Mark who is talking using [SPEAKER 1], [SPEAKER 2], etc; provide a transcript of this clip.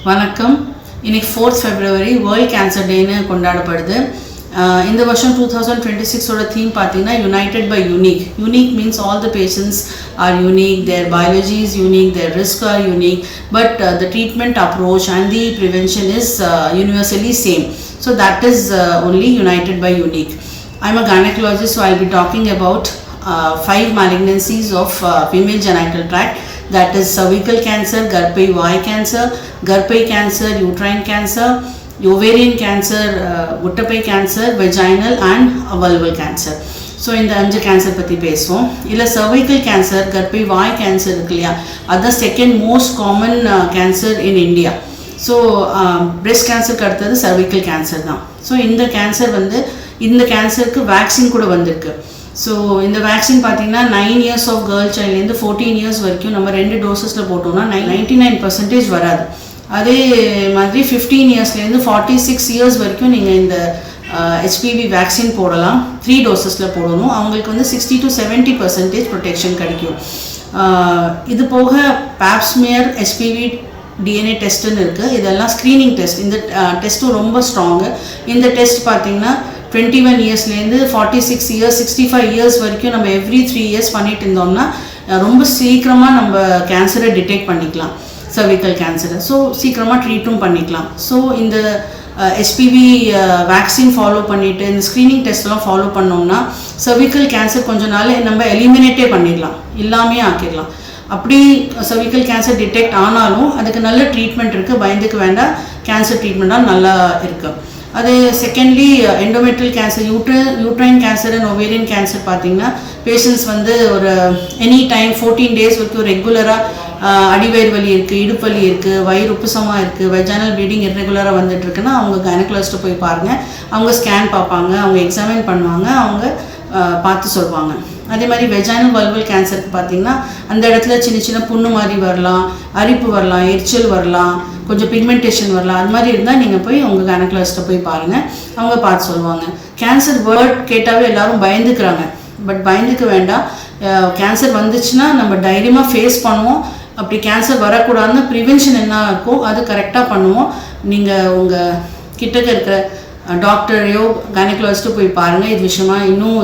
[SPEAKER 1] வணக்கம். இன்னைக்கு 4th February world cancer டேன்னு கொண்டாடப்படுது. இந்த வருஷம் 2026ஓட தீம் பார்த்தீங்கன்னா united by unique. Unique means all the patients are unique, their biology is unique, their risk are unique, but the treatment approach and the prevention is universally same. So that is only united by unique. I'm a gynecologist, so I'll be talking about 5 malignancies of female genital tract. That is cervical cancer, garpai vai cancer, garpai cancer, uterine cancer, ovarian cancer, uttapai cancer, vaginal and vulval cancer. So இந்த 5 cancer பற்றி பேசுவோம். இல்லை cervical cancer, garpai vai cancer இருக்கு இல்லையா, அதுதான் second most common cancer in India. So breast கேன்சருக்கு அடுத்தது cervical cancer தான். ஸோ இந்த கேன்சர் இந்த கேன்சருக்கு வேக்சின் கூட வந்திருக்கு. ஸோ இந்த வேக்சின் பார்த்தீங்கன்னா 9 years ஆஃப் கேர்ள் சைல்ட்லேருந்து 14 years வரைக்கும் நம்ம 2 டோசஸில் போட்டோம்னா 99% வராது. அதே மாதிரி 15 yearsலேருந்து 46 years வரைக்கும் நீங்கள் இந்த HPV வேக்சின் போடலாம். 3 டோசஸில் போடணும். அவங்களுக்கு 60 to 70% ப்ரொடெக்ஷன் கிடைக்கும். இது போக பேப்ஸ்மியர் HPV DNA டெஸ்ட்டுன்னு இருக்குது. இதெல்லாம் ஸ்க்ரீனிங் டெஸ்ட். இந்த டெஸ்ட்டும் ரொம்ப ஸ்ட்ராங்கு. இந்த டெஸ்ட் பார்த்திங்கன்னா 21 yearsலேருந்து 46 years 65 years வரைக்கும் நம்ம எவ்ரி 3 years பண்ணிட்டு இருந்தோம்னா ரொம்ப சீக்கிரமாக நம்ம கேன்சரை டிடெக்ட் பண்ணிக்கலாம், cervical கேன்சரை. ஸோ சீக்கிரமாக ட்ரீட்டும் பண்ணிக்கலாம். ஸோ இந்த HPV வேக்சின் ஃபாலோ பண்ணிவிட்டு இந்த ஸ்க்ரீனிங் டெஸ்ட்லாம் ஃபாலோ பண்ணோம்னா cervical கேன்சர் கொஞ்ச நாள் நம்ம எலிமினேட்டே பண்ணிடலாம், இல்லாமே ஆக்கிடலாம். அப்படி cervical கேன்சர் டிடெக்ட் ஆனாலும் அதுக்கு நல்ல ட்ரீட்மெண்ட் இருக்குது, பயந்துக்கு வேண்டாம். கேன்சர் ட்ரீட்மெண்ட்டாக நல்லா இருக்குது. அது secondly endometrial cancer, uterine cancer and ovarian cancer பார்த்தீங்கன்னா பேஷண்ட்ஸ் ஒரு எனி டைம் 14 days வரைக்கும் ரெகுலராக அடிவயிறு வலி இருக்குது, இடுப்பு வலி இருக்குது, வயிறு உப்புசமாக இருக்குது, வெஜைனல் ப்ளீடிங் இர்ரெகுலராக வந்துட்டுருக்குன்னா அவங்க கைனகாலஜிஸ்ட்டை போய் பாருங்கள். அவங்க ஸ்கேன் பார்ப்பாங்க, அவங்க எக்ஸாமின் பண்ணுவாங்க, அவங்க பார்த்து சொல்லுவாங்க. அதே மாதிரி வெஜைனல் வல்வல் கேன்சருக்கு பார்த்தீங்கன்னா அந்த இடத்துல சின்ன சின்ன புண்ணு மாதிரி வரலாம், அரிப்பு வரலாம், எரிச்சல் வரலாம், கொஞ்சம் பிக்மெண்டேஷன் வரலாம். அது மாதிரி இருந்தால் நீங்கள் போய் உங்கள் கைனகாலஜிஸ்ட்டை போய் பாருங்கள், அவங்க பார்த்து சொல்லுவாங்க. கேன்சர் வேர்ட் கேட்டாவே எல்லோரும் பயந்துக்கிறாங்க, பட் பயந்துக்க வேண்டாம். கேன்சர் வந்துச்சுன்னா நம்ம தைரியமாக ஃபேஸ் பண்ணுவோம். அப்படி கேன்சர் வரக்கூடாதுன்னு ப்ரிவென்ஷன் என்ன இருக்கோ அது கரெக்டாக பண்ணுவோம். நீங்கள் உங்கள் கிட்டக்க இருக்கிற டாக்டரையோ கைனகாலஜிஸ்ட்டோ போய் பாருங்கள். இது விஷயமா இன்னும்